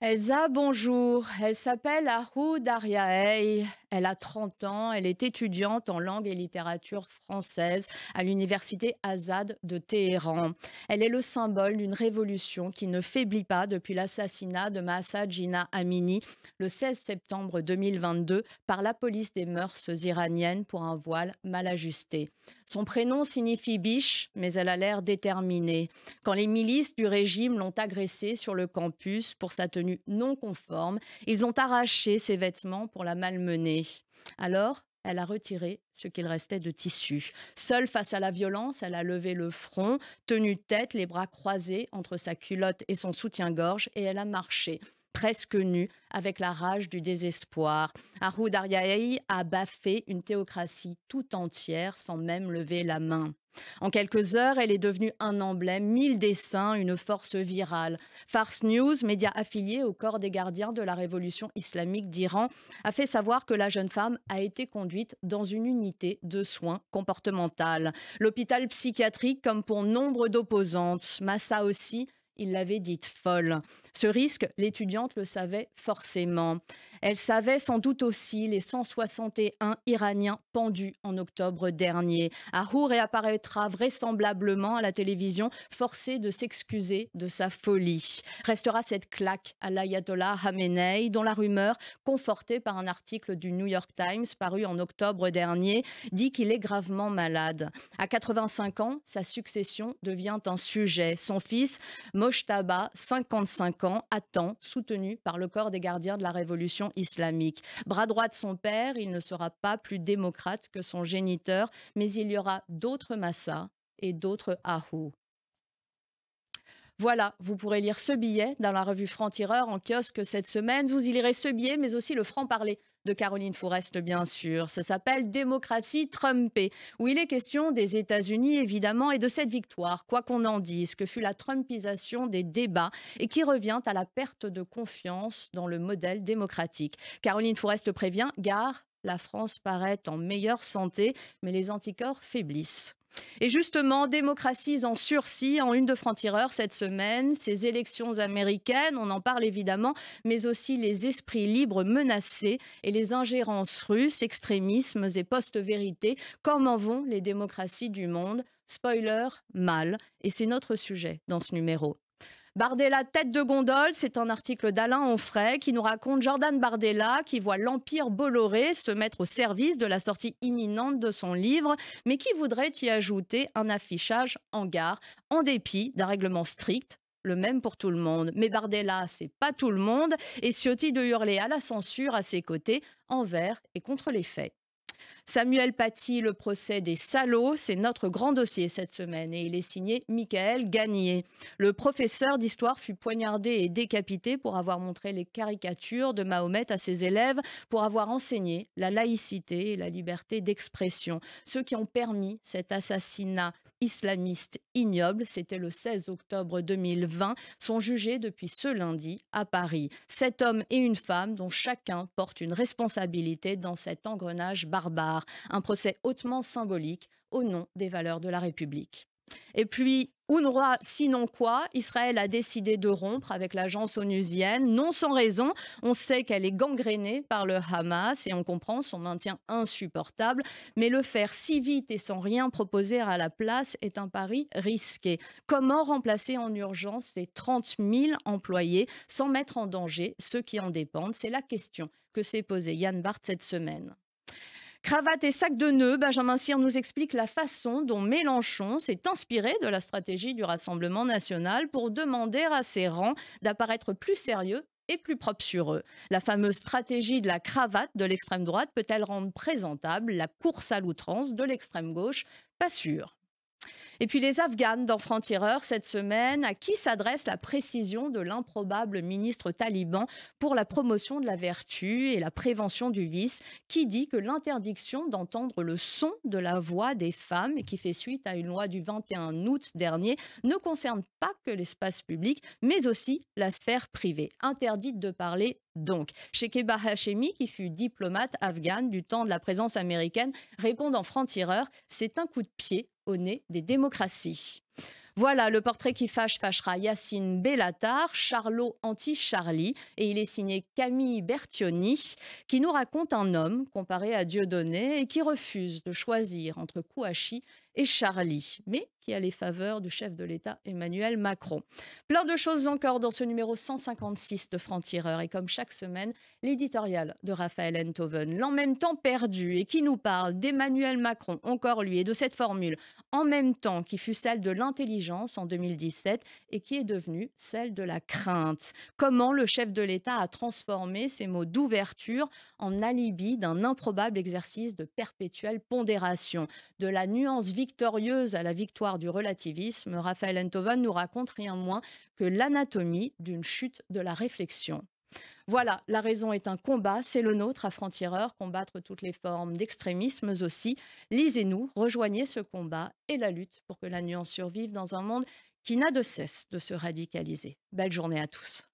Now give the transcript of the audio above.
Elsa, bonjour. Elle s'appelle Ahou Daryaei. Elle a 30 ans. Elle est étudiante en langue et littérature française à l'université Azad de Téhéran. Elle est le symbole d'une révolution qui ne faiblit pas depuis l'assassinat de Mahsa Jina Amini le 16 septembre 2022 par la police des mœurs iraniennes pour un voile mal ajusté. Son prénom signifie biche, mais elle a l'air déterminée. Quand les milices du régime l'ont agressée sur le campus pour sa tenue non conforme, ils ont arraché ses vêtements pour la malmener. Alors, elle a retiré ce qu'il restait de tissu. Seule face à la violence, elle a levé le front, tenu tête, les bras croisés entre sa culotte et son soutien-gorge, et elle a marché presque nue, avec la rage du désespoir. Ahou Daryaei a baffé une théocratie tout entière sans même lever la main. En quelques heures, elle est devenue un emblème, 1000 dessins, une force virale. Fars News, média affilié au corps des gardiens de la révolution islamique d'Iran, a fait savoir que la jeune femme a été conduite dans une unité de soins comportementaux. L'hôpital psychiatrique, comme pour nombre d'opposantes. Massa aussi, il l'avait dite folle. Ce risque, l'étudiante le savait forcément. Elle savait sans doute aussi les 161 Iraniens pendus en octobre dernier. Ahou réapparaîtra vraisemblablement à la télévision, forcé de s'excuser de sa folie. Restera cette claque à l'ayatollah Khamenei, dont la rumeur, confortée par un article du New York Times paru en octobre dernier, dit qu'il est gravement malade. À 85 ans, sa succession devient un sujet. Son fils, Mojtaba, 55 ans, attend, soutenu par le corps des gardiens de la révolution islamique. Bras droit de son père, il ne sera pas plus démocrate que son géniteur, mais il y aura d'autres Massa et d'autres Ahou. Voilà, vous pourrez lire ce billet dans la revue Franc-Tireur en kiosque cette semaine. Vous y lirez ce billet, mais aussi le franc-parler de Caroline Fourest, bien sûr. Ça s'appelle Démocratie Trumpée, où il est question des États-Unis, évidemment, et de cette victoire, quoi qu'on en dise, que fut la Trumpisation des débats et qui revient à la perte de confiance dans le modèle démocratique. Caroline Fourest prévient, gare, la France paraît en meilleure santé, mais les anticorps faiblissent. Et justement, démocratie en sursis en une de Franc-Tireur cette semaine. Ces élections américaines, on en parle évidemment, mais aussi les esprits libres menacés et les ingérences russes, extrémismes et post-vérités. Comment vont les démocraties du monde? Spoiler, mal. Et c'est notre sujet dans ce numéro. Bardella, tête de gondole, c'est un article d'Alain Onfray qui nous raconte Jordan Bardella qui voit l'Empire Bolloré se mettre au service de la sortie imminente de son livre, mais qui voudrait y ajouter un affichage en gare, en dépit d'un règlement strict. Le même pour tout le monde. Mais Bardella, c'est pas tout le monde, et Ciotti de hurler à la censure à ses côtés, envers et contre les faits. Samuel Paty, le procès des salauds, c'est notre grand dossier cette semaine et il est signé Michael Gagnier. Le professeur d'histoire fut poignardé et décapité pour avoir montré les caricatures de Mahomet à ses élèves, pour avoir enseigné la laïcité et la liberté d'expression. Ceux qui ont permis cet assassinat islamiste ignoble, c'était le 16 octobre 2020, sont jugés depuis ce lundi à Paris. 7 hommes et une femme dont chacun porte une responsabilité dans cet engrenage barbare. Un procès hautement symbolique au nom des valeurs de la République. Et puis, UNRWA, sinon quoi, Israël a décidé de rompre avec l'agence onusienne, non sans raison. On sait qu'elle est gangrénée par le Hamas et on comprend son maintien insupportable. Mais le faire si vite et sans rien proposer à la place est un pari risqué. Comment remplacer en urgence ces 30 000 employés sans mettre en danger ceux qui en dépendent? C'est la question que s'est posée Yann Barth cette semaine. Cravate et sac de nœuds, Benjamin Cyr nous explique la façon dont Mélenchon s'est inspiré de la stratégie du Rassemblement national pour demander à ses rangs d'apparaître plus sérieux et plus propres sur eux. La fameuse stratégie de la cravate de l'extrême droite peut-elle rendre présentable la course à l'outrance de l'extrême gauche? Pas sûr. Et puis les Afghanes dans Franc-Tireur cette semaine, à qui s'adresse la précision de l'improbable ministre taliban pour la promotion de la vertu et la prévention du vice, qui dit que l'interdiction d'entendre le son de la voix des femmes, et qui fait suite à une loi du 21 août dernier, ne concerne pas que l'espace public, mais aussi la sphère privée. Interdite de parler donc. Shekeba Hashemi, qui fut diplomate afghane du temps de la présence américaine, répond en Franc-Tireur, c'est un coup de pied au nez des démocraties. Voilà, le portrait qui fâchera Yacine Bellatar, Charlot anti-Charlie, et il est signé Camille Bertioni, qui nous raconte un homme comparé à Dieudonné et qui refuse de choisir entre Kouachi et Charlie, mais qui a les faveurs du chef de l'État Emmanuel Macron. Plein de choses encore dans ce numéro 156 de Franc-Tireur, et comme chaque semaine, l'éditorial de Raphaël Enthoven, l'en même temps perdu, et qui nous parle d'Emmanuel Macron, encore lui, et de cette formule en même temps qui fut celle de l'intelligence en 2017 et qui est devenue celle de la crainte. Comment le chef de l'État a transformé ces mots d'ouverture en alibi d'un improbable exercice de perpétuelle pondération. De la nuance victorieuse à la victoire du relativisme, Raphaël Enthoven nous raconte rien moins que l'anatomie d'une chute de la réflexion. Voilà, la raison est un combat, c'est le nôtre à Franc-Tireur, combattre toutes les formes d'extrémisme aussi. Lisez-nous, rejoignez ce combat et la lutte pour que la nuance survive dans un monde qui n'a de cesse de se radicaliser. Belle journée à tous.